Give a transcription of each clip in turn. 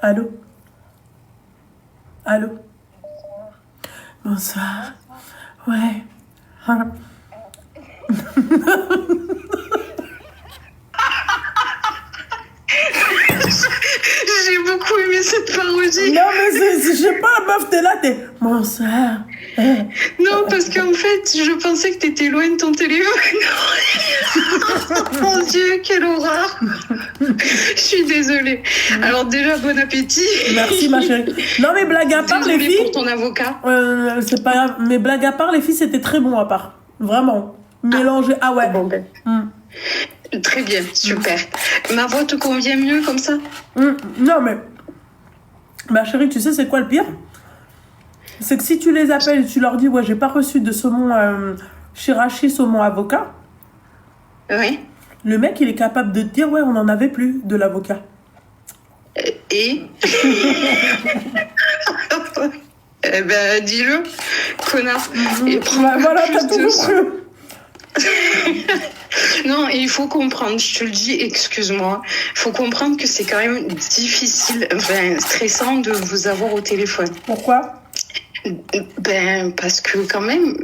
Allô? Allô? Bonsoir. Ouais. J'ai beaucoup aimé cette parodie. Non, mais je sais pas, meuf, t'es là, t'es... Bonsoir. Non, parce qu'en fait, je pensais que t'étais loin de ton téléphone. Mon Dieu, quelle horreur. Je suis désolée. Alors déjà, bon appétit. Merci, ma chérie. Non, mais blague à part, les Désolée filles... pour ton avocat. C'est pas grave. Mais blague à part, les filles, c'était très bon à part. Vraiment. Mélangé. Ah ouais. Bon, ben. Très bien, super. Ma voix te convient mieux comme ça? Non, mais... Ma chérie, tu sais, c'est quoi le pire? C'est que si tu les appelles et tu leur dis, ouais, j'ai pas reçu de saumon shirashi, saumon avocat, Oui. le mec, il est capable de te dire, ouais, on en avait plus de l'avocat. Et Eh ben, dis-le, connard. Et prends Bah, voilà, plus t'as de toujours sang. cru. Non, et il faut comprendre, je te le dis, excuse-moi, il faut comprendre que c'est quand même difficile, enfin, stressant de vous avoir au téléphone. Pourquoi? Ben, parce que quand même,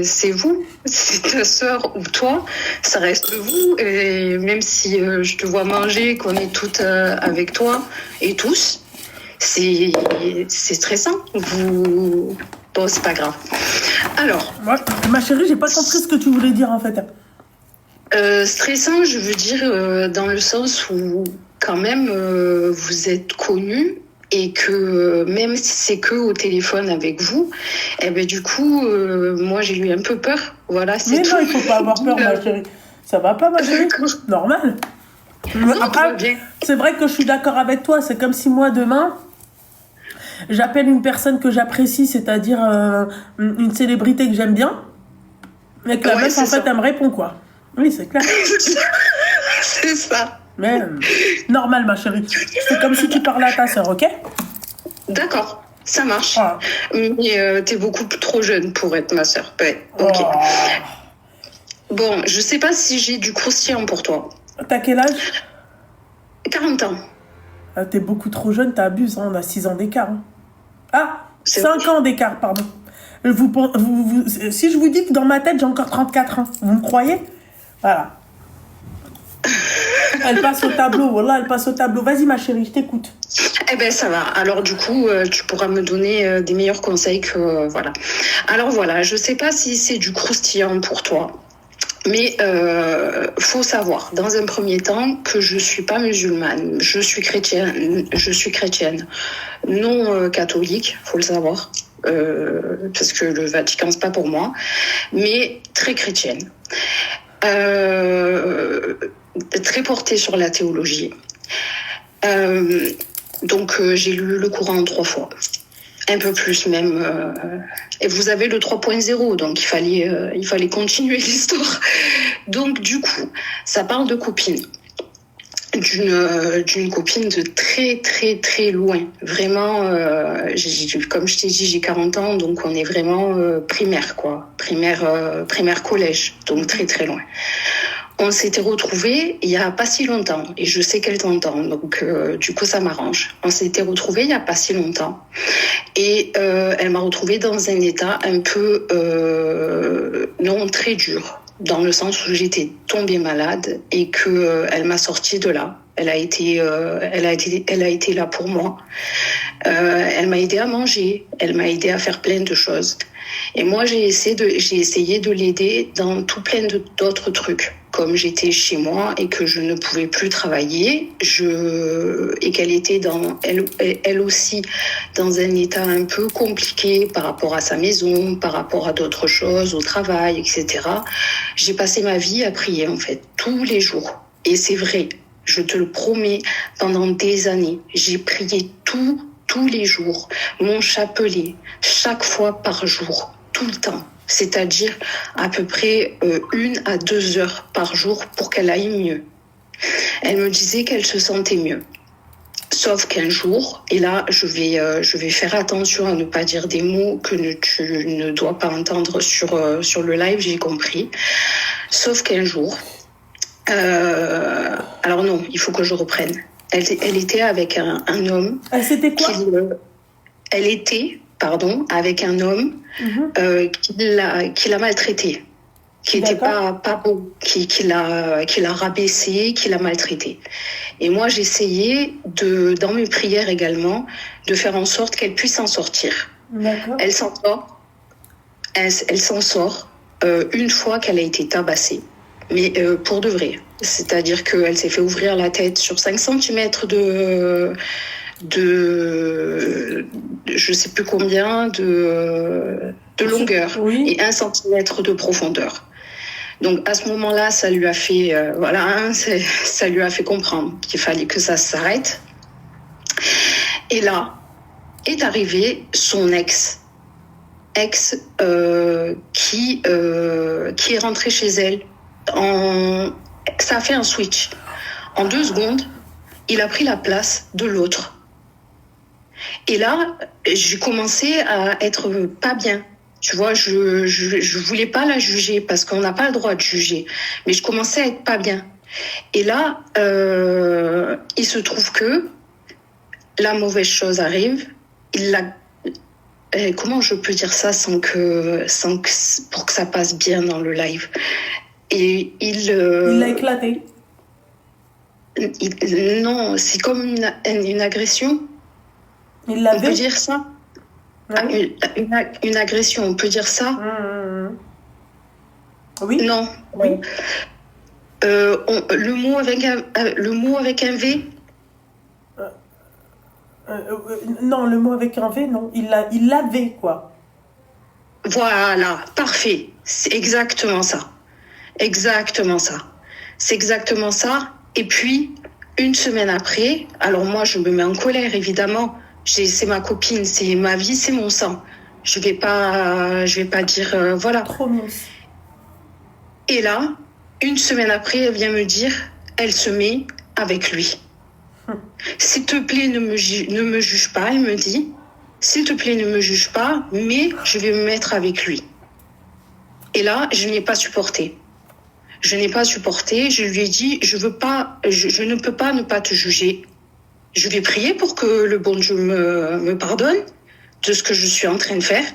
c'est vous, c'est ta sœur ou toi, ça reste vous. Et même si je te vois manger, qu'on est toutes avec toi et tous, c'est stressant. Bon, c'est pas grave. Alors, Ouais. Ma chérie, j'ai pas compris ce que tu voulais dire, en fait. stressant, je veux dire dans le sens où quand même vous êtes connus et que même si c'est que au téléphone avec vous, eh ben du coup moi j'ai eu un peu peur. Voilà, c'est Mais tout. non, il faut pas avoir peur, ma chérie. Ça va pas, ma chérie? Normal. Non, tout va Après, bien. c'est vrai que je suis d'accord avec toi. C'est comme si moi, demain, j'appelle une personne que j'apprécie, c'est-à-dire une célébrité que j'aime bien, et que la Ouais, meuf, c'est en fait, ça. elle me répond, quoi. Oui, c'est clair. C'est ça. Mais normal, ma chérie. C'est comme si tu parlais à ta sœur, ok? D'accord, ça marche. Voilà. Mais t'es beaucoup trop jeune pour être ma sœur. Ouais, ok. Oh. Bon, je sais pas si j'ai du croustillant pour toi. T'as quel âge? 40 ans. Ah, t'es beaucoup trop jeune, t'abuses, hein, on a 6 ans d'écart. Hein. Ah, C'est 5 ans d'écart, pardon. Si je vous dis que dans ma tête, j'ai encore 34 ans, vous me croyez? Voilà. Elle passe au tableau, voilà, elle passe au tableau. Vas-y, ma chérie, je t'écoute. Eh ben ça va. Alors du coup, tu pourras me donner des meilleurs conseils que voilà. Alors voilà, je sais pas si c'est du croustillant pour toi, mais faut savoir dans un premier temps que je suis pas musulmane, je suis chrétienne, non catholique, faut le savoir, parce que le Vatican c'est pas pour moi, mais très chrétienne. Très portée sur la théologie. Donc j'ai lu le Coran 3 fois. Un peu plus même. Et vous avez le 3.0, donc il fallait continuer l'histoire. Donc du coup, ça parle de copine. D'une copine de très très très loin. Vraiment, comme je t'ai dit, j'ai 40 ans, donc on est vraiment primaire, quoi. Primaire collège, donc très très loin. On s'était retrouvés il y a pas si longtemps, et je sais qu'elle t'entend, donc du coup ça m'arrange. On s'était retrouvés il y a pas si longtemps, et elle m'a retrouvée dans un état un peu non très dur, dans le sens où j'étais tombée malade et que elle m'a sortie de là. Elle a été là pour moi. Elle m'a aidé à manger, elle m'a aidé à faire plein de choses. Et moi, j'ai essayé de l'aider dans tout plein d'autres trucs. Comme j'étais chez moi et que je ne pouvais plus travailler, et qu'elle était elle aussi dans un état un peu compliqué par rapport à sa maison, par rapport à d'autres choses, au travail, etc. J'ai passé ma vie à prier, en fait, tous les jours. Et c'est vrai, je te le promets, pendant des années, j'ai prié tous les jours, mon chapelet, chaque fois par jour, tout le temps. C'est-à-dire à peu près 1 à 2 heures par jour pour qu'elle aille mieux. Elle me disait qu'elle se sentait mieux. Sauf qu'un jour, et là je vais faire attention à ne pas dire des mots que tu ne dois pas entendre sur le live, j'ai compris. Sauf qu'un jour, alors non, il faut que je reprenne. Elle était avec un homme. C'était quoi? Elle était, pardon, avec un homme qui l'a maltraitée, qui n'était pas beau, qui l'a rabaissée, qui l'a maltraitée. Et moi, j'essayais dans mes prières également, de faire en sorte qu'elle puisse s'en sortir. D'accord. Elle s'en sort. Elle s'en sort une fois qu'elle a été tabassée. Mais pour de vrai. C'est-à-dire qu'elle s'est fait ouvrir la tête sur 5 cm de je sais plus combien de longueur et 1 cm de profondeur. Donc à ce moment-là, ça lui a fait ça lui a fait comprendre qu'il fallait que ça s'arrête. Et là est arrivé son ex qui est rentré chez elle. Ça a fait un switch. En 2 secondes, il a pris la place de l'autre. Et là, j'ai commencé à être pas bien. Tu vois, je voulais pas la juger parce qu'on n'a pas le droit de juger. Mais je commençais à être pas bien. Et là, il se trouve que la mauvaise chose arrive. Comment je peux dire ça pour que ça passe bien dans le live? Et il l'a éclaté. Non, c'est comme une agression. Il l'avait. On peut dire ça. Une agression, on peut dire ça. Oui. Non. Oui. Le mot avec un V. Non, le mot avec un V, non. Il l'avait, quoi. Voilà, parfait. C'est exactement ça. Exactement ça. C'est exactement ça. Et puis, 1 semaine après, alors moi, je me mets en colère, évidemment. C'est ma copine, c'est ma vie, c'est mon sang. Je vais pas dire, voilà. Trop mince. Et là, 1 semaine après, elle vient me dire, elle se met avec lui. S'il te plaît, ne me juge pas, elle me dit. S'il te plaît, ne me juge pas, mais je vais me mettre avec lui. Et là, je n'ai pas supporté. Je lui ai dit, je ne peux pas ne pas te juger. Je vais prier pour que le bon Dieu me pardonne de ce que je suis en train de faire,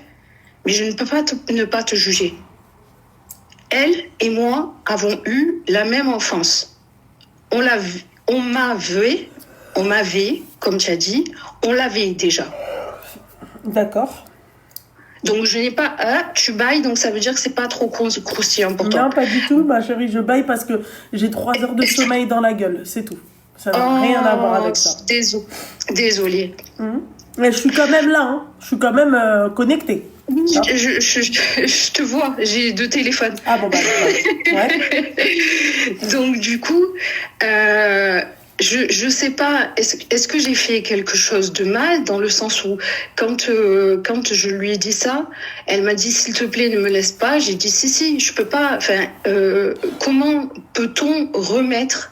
mais je ne peux pas ne pas te juger. Elle et moi avons eu la même enfance. On m'avait, comme tu as dit, on l'avait déjà. D'accord. Donc je n'ai pas... tu bailles, donc ça veut dire que c'est pas trop croustillant pour toi. Non, pas du tout, ma chérie, je baille parce que j'ai 3 heures de sommeil dans la gueule, c'est tout. Ça n'a rien à voir avec ça. Désolée. Mais je suis quand même là, hein. Je suis quand même connectée. Je te vois, j'ai 2 téléphones. Ah bon, bah, ouais. Donc du coup, je sais pas, est-ce que j'ai fait quelque chose de mal, dans le sens où quand je lui ai dit ça, elle m'a dit s'il te plaît ne me laisse pas. J'ai dit si je peux pas. Enfin, comment peut-on remettre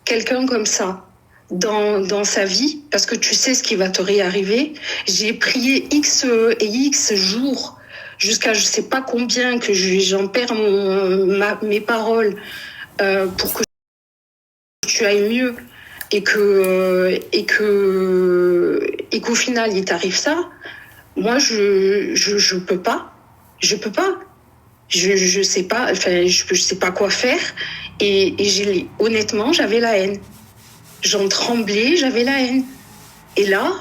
quelqu'un comme ça dans sa vie, parce que tu sais ce qui va te réarriver. J'ai prié X et X jours jusqu'à je sais pas combien que j'en perds mes paroles pour que tu ailles mieux et qu'au final il t'arrive ça. Moi je peux pas. Je sais pas, enfin je sais pas quoi faire et honnêtement j'avais la haine. J'en tremblais, j'avais la haine. Et là,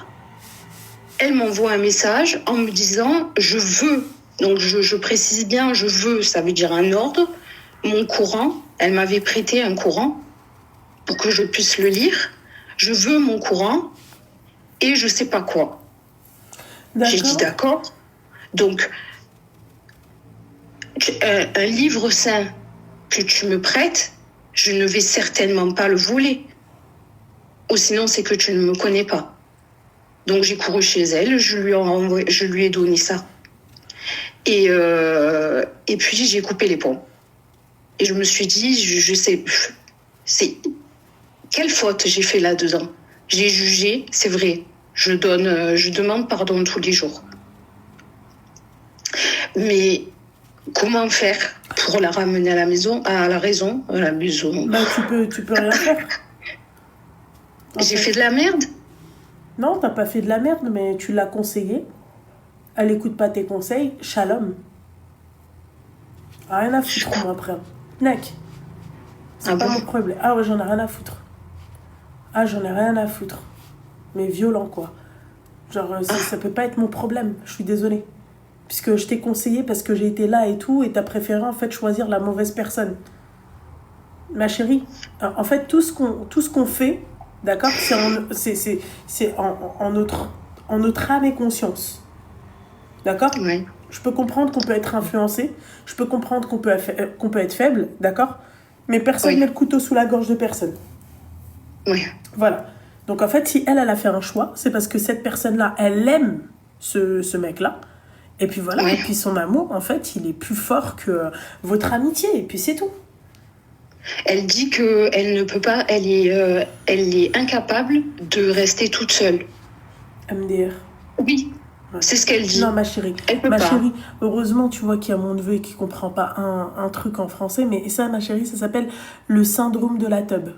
elle m'envoie un message en me disant je veux. Donc je précise bien, je veux, ça veut dire un ordre. Mon courant, elle m'avait prêté un courant pour que je puisse le lire. Je veux mon courant et je sais pas quoi. D'accord. J'ai dit d'accord. Donc un livre saint que tu me prêtes, je ne vais certainement pas le voler. Ou sinon, c'est que tu ne me connais pas. Donc, j'ai couru chez elle, je lui ai donné ça. Et puis, j'ai coupé les ponts. Et je me suis dit, je sais, quelle faute j'ai fait là-dedans. J'ai jugé, c'est vrai. Je demande pardon tous les jours. Mais comment faire pour la ramener à la maison, à la raison, à la maison? Bah, tu peux rien faire. J'ai fait de la merde? Non, t'as pas fait de la merde, mais tu l'as conseillé. Elle écoute pas tes conseils. Shalom. Rien à foutre, moi, après. Mec, c'est pas mon problème. Ah ouais, j'en ai rien à foutre. Ah, j'en ai rien à foutre. Mais violent, quoi. Genre, ça peut pas être mon problème. Je suis désolée. Puisque je t'ai conseillé parce que j'ai été là et tout, et t'as préféré, en fait, choisir la mauvaise personne. Ma chérie, en fait, tout ce qu'on fait, d'accord, c'est en notre âme et conscience. D'accord? Oui. Je peux comprendre qu'on peut être influencé, je peux comprendre qu'on peut être faible, d'accord? Mais personne ne met le couteau sous la gorge de personne. Oui. Voilà. Donc en fait, si elle a fait un choix, c'est parce que cette personne-là, elle aime ce mec-là. Et puis voilà, et puis son amour, en fait, il est plus fort que votre amitié, et puis c'est tout. Elle dit qu'elle ne peut pas, elle est incapable de rester toute seule. MDR. Oui, c'est ce qu'elle dit. Non, ma chérie. Chérie, heureusement, tu vois qu'il y a mon neveu qui ne comprend pas un truc en français, mais ça, ma chérie, ça s'appelle le syndrome de la teub.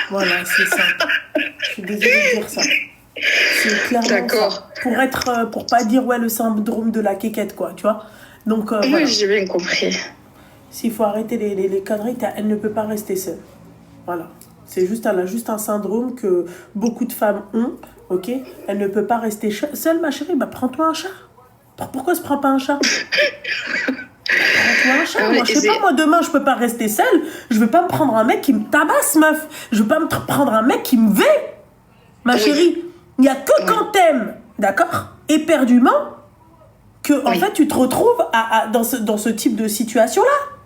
Voilà, c'est ça. Je suis désolée de dire ça. C'est clairement d'accord. Ça. Pour pas dire, le syndrome de la quéquette, quoi, tu vois. Donc, oui, voilà. j'ai bien compris. S'il faut arrêter les conneries, elle ne peut pas rester seule. Voilà. Elle a juste un syndrome que beaucoup de femmes ont, ok? Elle ne peut pas rester seule, ma chérie. Bah, prends-toi un chat. Pourquoi se prend pas un chat? Prends-toi un chat. Moi, je sais pas, moi, demain, je peux pas rester seule. Je veux pas me prendre un mec qui me tabasse, meuf. Je veux pas me prendre un mec qui me vait. Ma chérie, il y a que quand t'aimes, d'accord? Éperdument, que, en fait, tu te retrouves dans ce type de situation-là.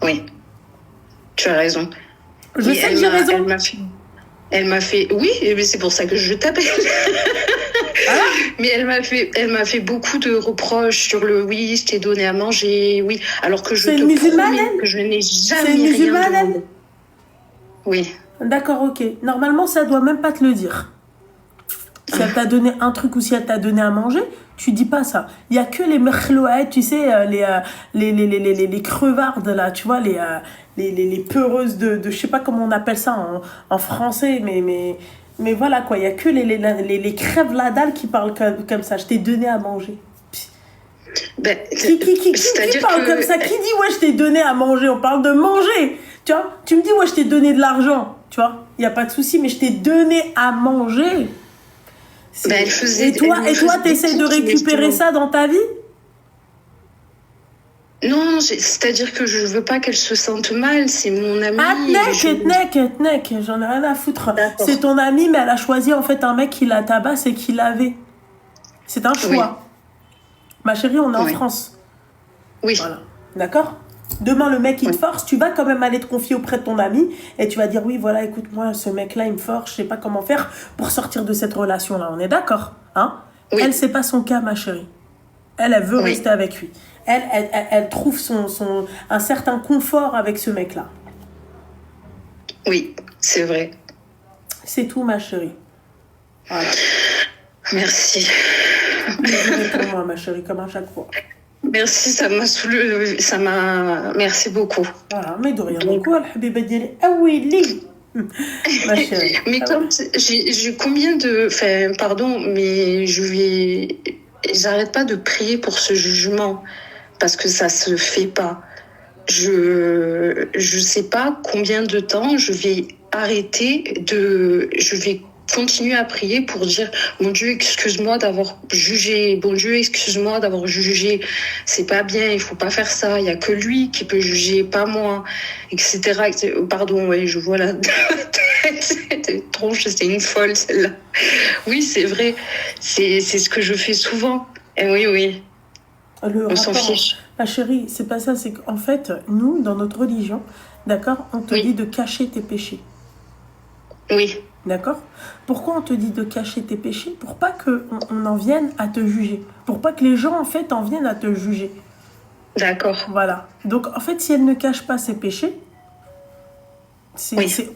Oui. Tu as raison. Je sais que j'ai raison. Elle m'a fait... Oui, mais c'est pour ça que je t'appelle. Mais elle m'a fait beaucoup de reproches sur le oui, je t'ai donné à manger, oui. Alors que je te promets que je n'ai jamais rien demandé. Oui. D'accord, ok. Normalement, ça doit même pas te le dire. Si elle t'a donné un truc ou si elle t'a donné à manger, tu dis pas ça. Il y a que les merchloaïdes, tu sais, les crevardes là, tu vois, les peureuses de je sais pas comment on appelle ça en français, mais voilà quoi, il y a que les crèves la dalle qui parlent comme ça. Je t'ai donné à manger. Ben, qui parle comme ça? Qui dit ouais je t'ai donné à manger? On parle de manger, tu vois. Tu me dis ouais je t'ai donné de l'argent, tu vois. Il y a pas de souci, mais je t'ai donné à manger. Ben, et toi t'essaies de récupérer ça dans ta vie? Non, c'est-à-dire que je veux pas qu'elle se sente mal, c'est mon amie. Tnek, j'en ai rien à foutre. C'est ton amie, mais elle a choisi en fait un mec qui la tabasse et qui l'avait. C'est un choix. Oui. Ma chérie, on est en France. Oui. Voilà. D'accord? Demain, le mec, il te force, tu vas quand même aller te confier auprès de ton ami et tu vas dire, oui, voilà, écoute, moi, ce mec-là, il me force, je sais pas comment faire pour sortir de cette relation-là. On est d'accord? Hein? Oui. Elle, c'est pas son cas, ma chérie. Elle veut rester avec lui. Elle trouve un certain confort avec ce mec-là. Oui, c'est vrai. C'est tout, ma chérie. Voilà. Merci. Pour moi, ma chérie, comme à chaque fois. Merci, ça m'a soulevé, merci beaucoup. Voilà, mais de rien. Donc, الحبيبة ديالي أويلي. Ma chérie. Mais comme j'ai combien de... Enfin, pardon, mais j'arrête pas de prier pour ce jugement parce que ça se fait pas. Je sais pas combien de temps je vais je vais continuer à prier pour dire mon Dieu excuse-moi d'avoir jugé, bon Dieu excuse-moi d'avoir jugé, c'est pas bien, il faut pas faire ça, il y a que lui qui peut juger, pas moi, etc. Pardon, ouais, je vois la tronche, c'est une folle celle-là. Oui, c'est vrai, c'est ce que je fais souvent. Et oui. On s'en fiche. Ma chérie, c'est pas ça, c'est qu'en fait, nous, dans notre religion, d'accord, on te dit de cacher tes péchés. Oui. D'accord? Pourquoi on te dit de cacher tes péchés? Pour pas qu'on en vienne à te juger. Pour pas que les gens, en fait, en viennent à te juger. D'accord. Voilà. Donc, en fait, si elle ne cache pas ses péchés,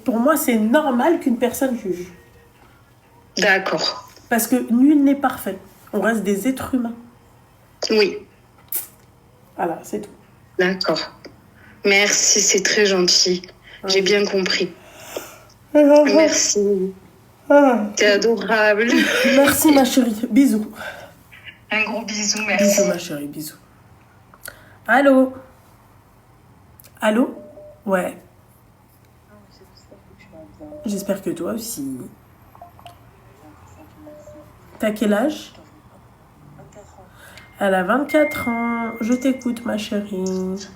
pour moi, c'est normal qu'une personne juge. D'accord. Parce que nul n'est parfait. On reste des êtres humains. Oui. Voilà, c'est tout. D'accord. Merci, c'est très gentil. J'ai bien compris. Merci. T'es adorable. Merci ma chérie. Bisous. Un gros bisou, merci. Bisous ma chérie, bisous. Allô? Allô? Ouais. J'espère que toi aussi. T'as quel âge? Elle a 24 ans. Je t'écoute ma chérie.